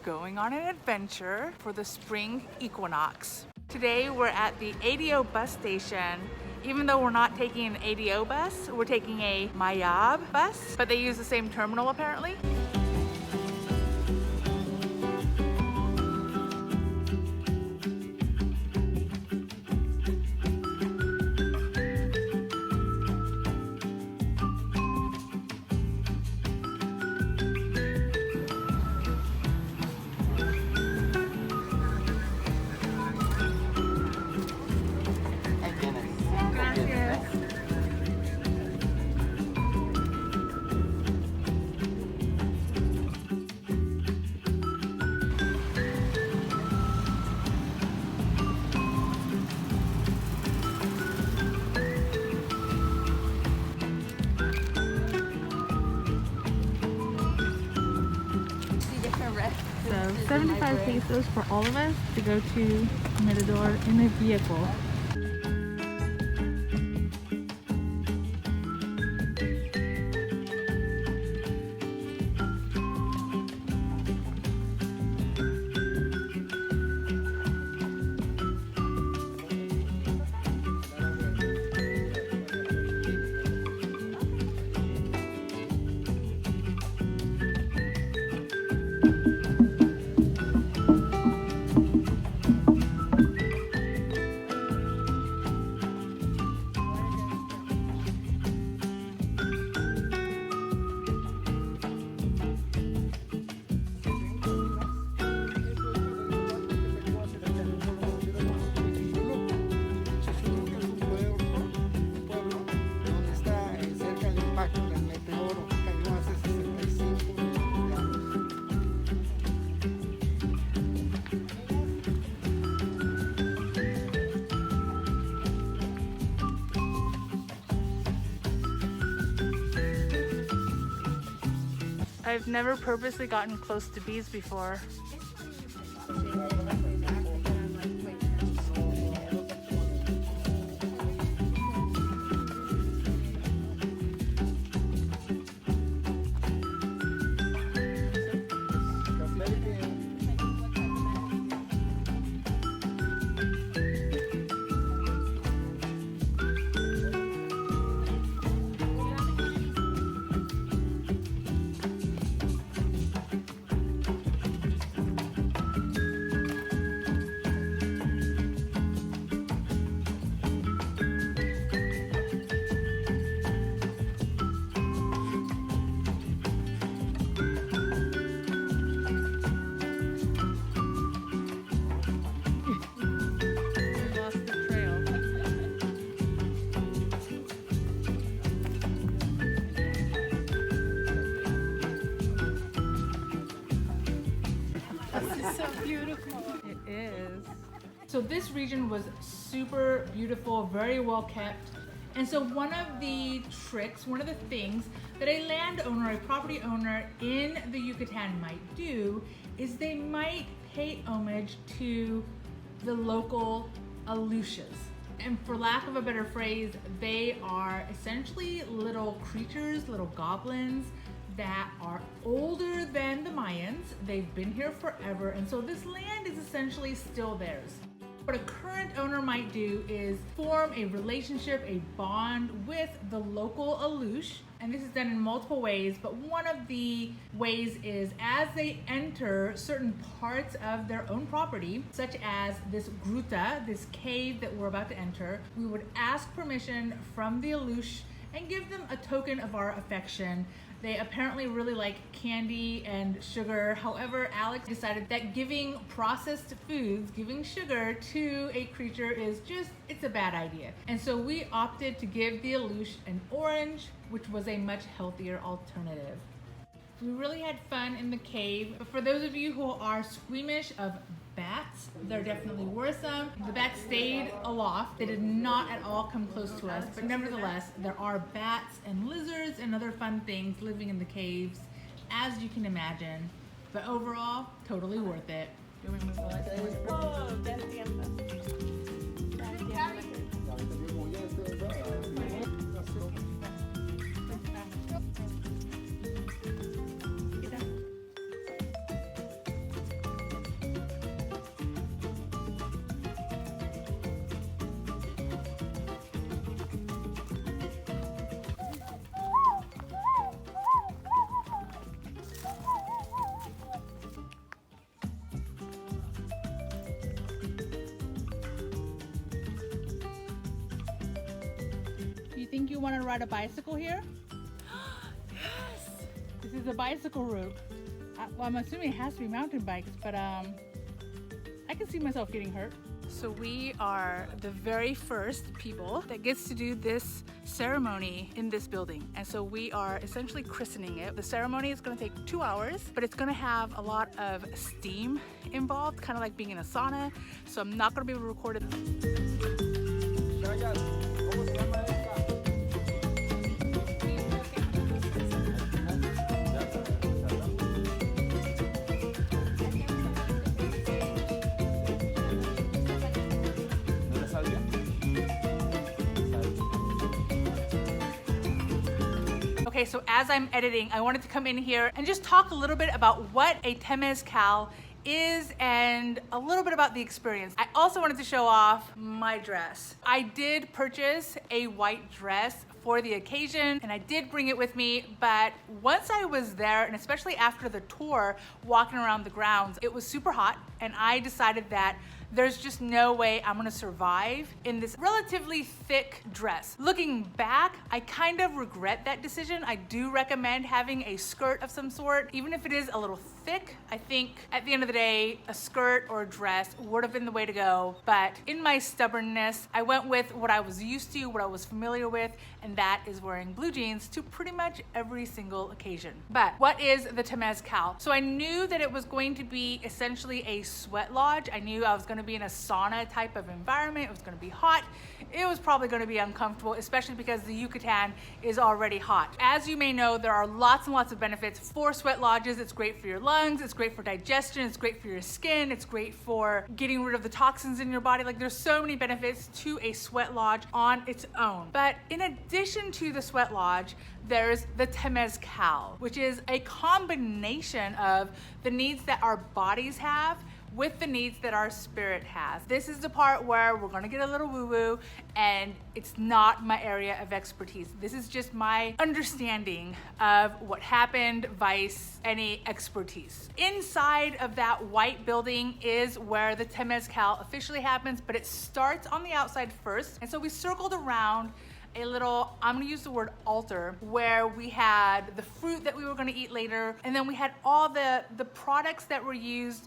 going on an adventure for the spring equinox. Today we're at the ADO bus station. Even though we're not taking an ADO bus, we're taking a Mayab bus, but they use the same terminal apparently. So 75 pesos for all of us to go to Mirador in a vehicle. I've never purposely gotten close to bees before. So this region was super beautiful, very well kept. And so one of the tricks, one of the things that a landowner, a property owner in the Yucatan might do is they might pay homage to the local Aluxes. And for lack of a better phrase, they are essentially little creatures, little goblins that are older than the Mayans. They've been here forever, and so this land is essentially still theirs. What a current owner might do is form a relationship, a bond with the local Alux, and this is done in multiple ways, but one of the ways is as they enter certain parts of their own property, such as this Gruta, this cave that we're about to enter, we would ask permission from the Alux and give them a token of our affection. They apparently really like candy and sugar. However, Alex decided that giving processed foods, giving sugar to a creature is just, it's a bad idea. And so we opted to give the Alux an orange, which was a much healthier alternative. We really had fun in the cave, but for those of you who are squeamish of bats, they're definitely worrisome. The bats stayed aloft. They did not at all come close to us, but nevertheless, there are bats and lizards and other fun things living in the caves, as you can imagine. But overall, totally worth it. you want to ride a bicycle here? Yes. This is a bicycle route. Well, I'm assuming it has to be mountain bikes, but I can see myself getting hurt. So we are the very first people that gets to do this ceremony in this building. And so we are essentially christening it. The ceremony is gonna take 2 hours, but it's gonna have a lot of steam involved, kind of like being in a sauna. So I'm not gonna be able to record it. Okay, so as I'm editing, I wanted to come in here and just talk a little bit about what a Temazcal is and a little bit about the experience. I also wanted to show off my dress. I did purchase a white dress for the occasion and I did bring it with me, but once I was there, and especially after the tour, walking around the grounds, it was super hot and I decided that there's just no way I'm gonna survive in this relatively thick dress. Looking back, I kind of regret that decision. I do recommend having a skirt of some sort, even if it is a little thick. I think at the end of the day, a skirt or a dress would have been the way to go. But in my stubbornness, I went with what I was used to, what I was familiar with, and that is wearing blue jeans to pretty much every single occasion. But what is the Temazcal? So I knew that it was going to be essentially a sweat lodge. I knew I was going to be in a sauna type of environment. It was going to be hot. It was probably going to be uncomfortable, especially because the Yucatan is already hot. As you may know, there are lots and lots of benefits for sweat lodges. It's great for your lungs, it's great for digestion, it's great for your skin, it's great for getting rid of the toxins in your body. Like, there's so many benefits to a sweat lodge on its own. But in addition to the sweat lodge, there's the Temazcal, which is a combination of the needs that our bodies have with the needs that our spirit has. This is the part where we're gonna get a little woo-woo, and it's not my area of expertise. This is just my understanding of what happened, vice any expertise. Inside of that white building is where the Temazcal officially happens, but it starts on the outside first. And so we circled around a little, I'm gonna use the word altar, where we had the fruit that we were gonna eat later, and then we had all the products that were used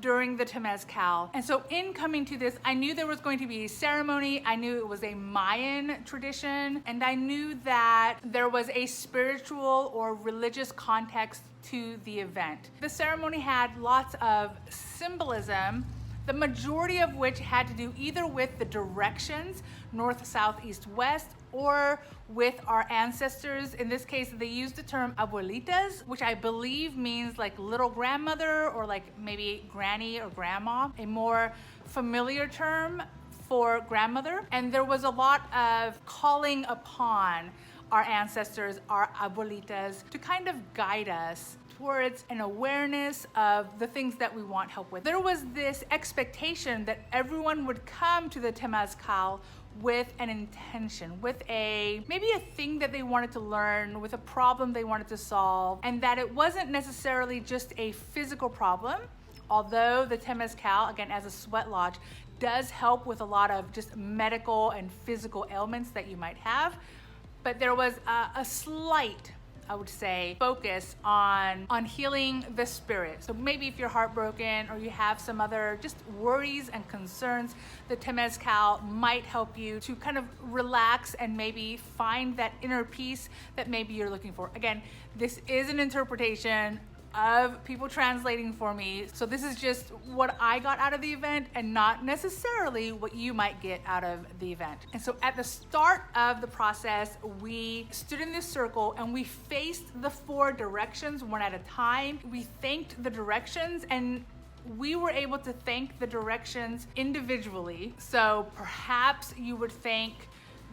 during the Temazcal. And so in coming to this, I knew there was going to be a ceremony, I knew it was a Mayan tradition, and I knew that there was a spiritual or religious context to the event. The ceremony had lots of symbolism, the majority of which had to do either with the directions, north, south, east, west, or with our ancestors. In this case, they used the term abuelitas, which I believe means like little grandmother or like maybe granny or grandma, a more familiar term for grandmother. And there was a lot of calling upon our ancestors, our abuelitas, to kind of guide us towards an awareness of the things that we want help with. There was this expectation that everyone would come to the Temazcal with an intention, with maybe a thing that they wanted to learn, with a problem they wanted to solve, and that it wasn't necessarily just a physical problem, although the Temazcal, again, as a sweat lodge, does help with a lot of just medical and physical ailments that you might have. But there was a slight, I would say, focus on healing the spirit. So maybe if you're heartbroken or you have some other just worries and concerns, the Temazcal might help you to kind of relax and maybe find that inner peace that maybe you're looking for. Again, this is an interpretation of people translating for me. So this is just what I got out of the event and not necessarily what you might get out of the event. And so at the start of the process, we stood in this circle and we faced the 4 directions one at a time. We thanked the directions and we were able to thank the directions individually. So perhaps you would thank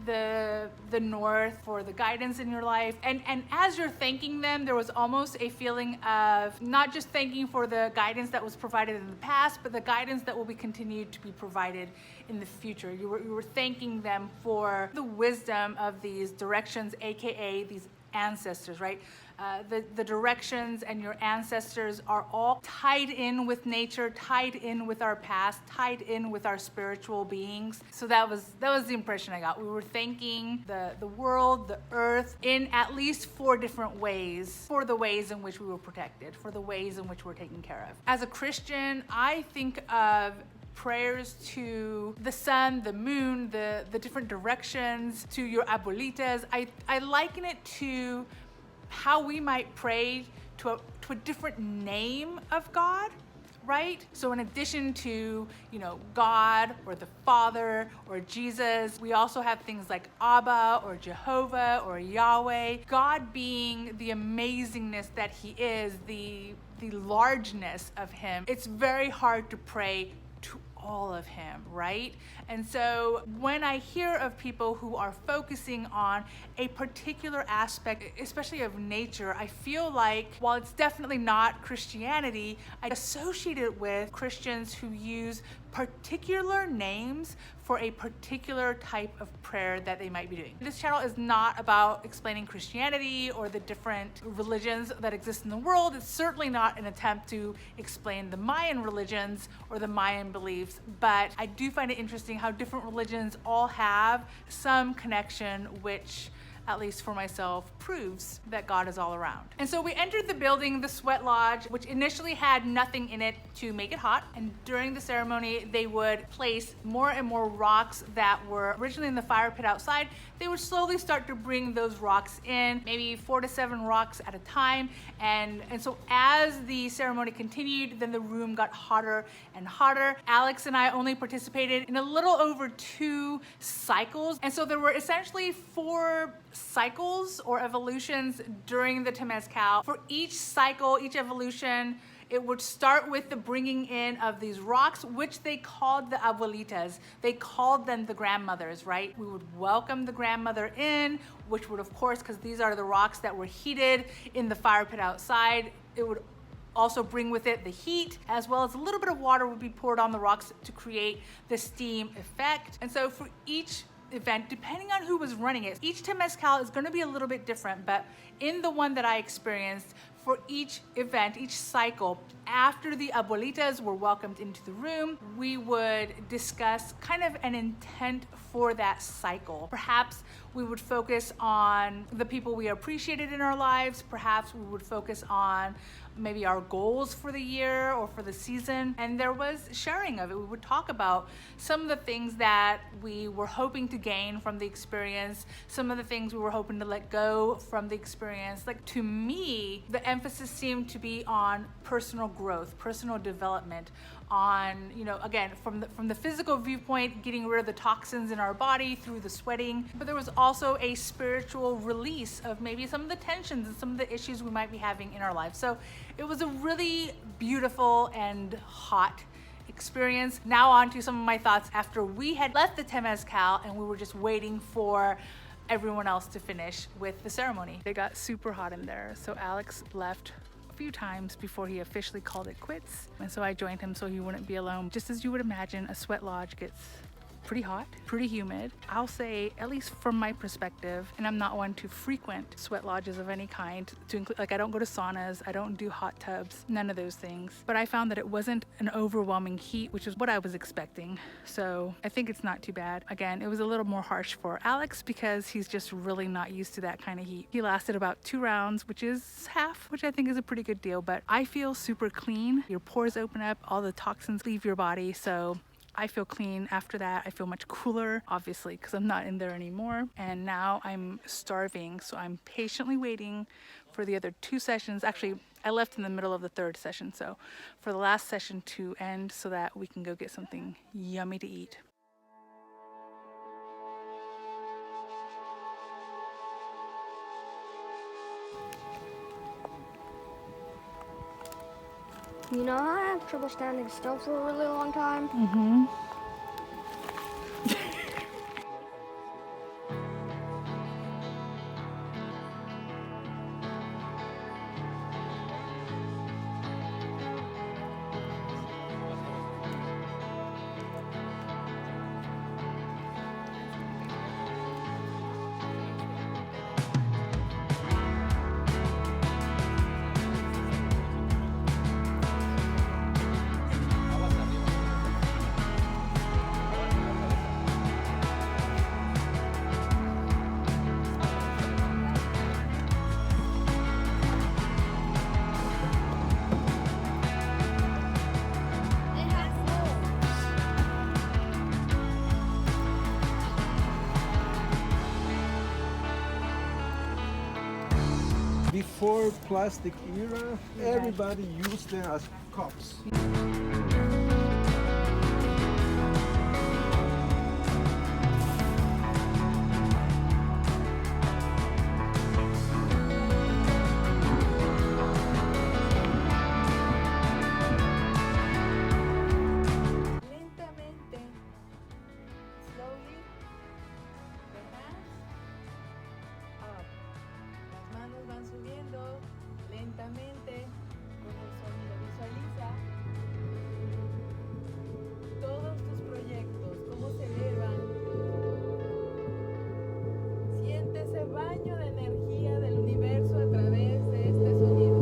the north for the guidance in your life, and as you're thanking them, there was almost a feeling of not just thanking for the guidance that was provided in the past, but the guidance that will be continued to be provided in the future. You were thanking them for the wisdom of these directions, aka these ancestors, right? the directions and your ancestors are all tied in with nature, tied in with our past, tied in with our spiritual beings. So that was the impression I got. We were thanking the world, the earth, in at least 4 different ways for the ways in which we were protected, for the ways in which we're taken care of. As a Christian, I think of prayers to the sun, the moon, the different directions, to your abuelitas. I liken it to how we might pray to a different name of God, right? So in addition to, God or the Father or Jesus, we also have things like Abba or Jehovah or Yahweh. God being the amazingness that he is, the largeness of him. It's very hard to pray to all of him, right? And so when I hear of people who are focusing on a particular aspect, especially of nature, I feel like while it's definitely not Christianity, I associate it with Christians who use particular names for a particular type of prayer that they might be doing. This channel is not about explaining Christianity or the different religions that exist in the world. It's certainly not an attempt to explain the Mayan religions or the Mayan beliefs, but I do find it interesting how different religions all have some connection, which, at least for myself, proves that God is all around. And so we entered the building, the sweat lodge, which initially had nothing in it to make it hot. And during the ceremony, they would place more and more rocks that were originally in the fire pit outside. They would slowly start to bring those rocks in, maybe 4 to 7 rocks at a time. And so as the ceremony continued, then the room got hotter and hotter. Alex and I only participated in a little over 2 cycles. And so there were essentially 4 cycles or evolutions during the Temazcal. For each cycle, each evolution, it would start with the bringing in of these rocks, which they called the abuelitas. They called them the grandmothers, right? We would welcome the grandmother in, which would, of course, because these are the rocks that were heated in the fire pit outside, it would also bring with it the heat, as well as a little bit of water would be poured on the rocks to create the steam effect. And so for each event, depending on who was running it, each Temazcal is going to be a little bit different, but in the one that I experienced, for each event, each cycle, after the abuelitas were welcomed into the room, we would discuss kind of an intent for that cycle. Perhaps we would focus on the people we appreciated in our lives. Perhaps we would focus on maybe our goals for the year or for the season. And there was sharing of it. We would talk about some of the things that we were hoping to gain from the experience, some of the things we were hoping to let go from the experience. Like, to me, the emphasis seemed to be on personal growth, personal development, on, again, from the physical viewpoint, getting rid of the toxins in our body through the sweating, but there was also a spiritual release of maybe some of the tensions and some of the issues we might be having in our life. So it was a really beautiful and hot experience. Now on to some of my thoughts after we had left the Temazcal and we were just waiting for everyone else to finish with the ceremony. It got super hot in there, so Alex left few times before he officially called it quits, and so I joined him so he wouldn't be alone. Just as you would imagine, a sweat lodge gets pretty hot, pretty humid. I'll say, at least from my perspective, and I'm not one to frequent sweat lodges of any kind, to include, like, I don't go to saunas, I don't do hot tubs, none of those things. But I found that it wasn't an overwhelming heat, which is what I was expecting. So I think it's not too bad. Again, it was a little more harsh for Alex because he's just really not used to that kind of heat. He lasted about 2 rounds, which is half, which I think is a pretty good deal, but I feel super clean. Your pores open up, all the toxins leave your body, so I feel clean after that. I feel much cooler, obviously, because I'm not in there anymore. And now I'm starving, so I'm patiently waiting for the other 2 sessions. Actually, I left in the middle of the 3rd session, so for the last session to end so that we can go get something yummy to eat. I have trouble standing still for a really long time. Mm-hmm. before plastic era, everybody used them as cups. Lentamente, slowly, the hands up. Las manos van subiendo lentamente con el sonido. Visualiza todos tus proyectos, cómo se elevan. Siente ese baño de energía del universo a través de este sonido.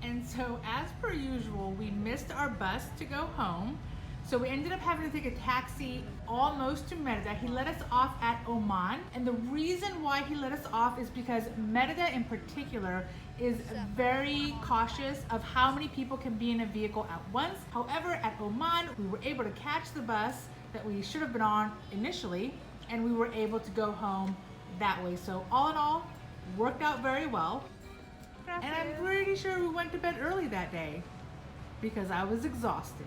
And so, as per usual, we missed our bus to go home. So we ended up having to take a taxi almost to Merida. He let us off at Oman. And the reason why he let us off is because Merida in particular is very cautious of how many people can be in a vehicle at once. However, at Oman, we were able to catch the bus that we should have been on initially, and we were able to go home that way. So all in all, worked out very well. And I'm pretty sure we went to bed early that day because I was exhausted.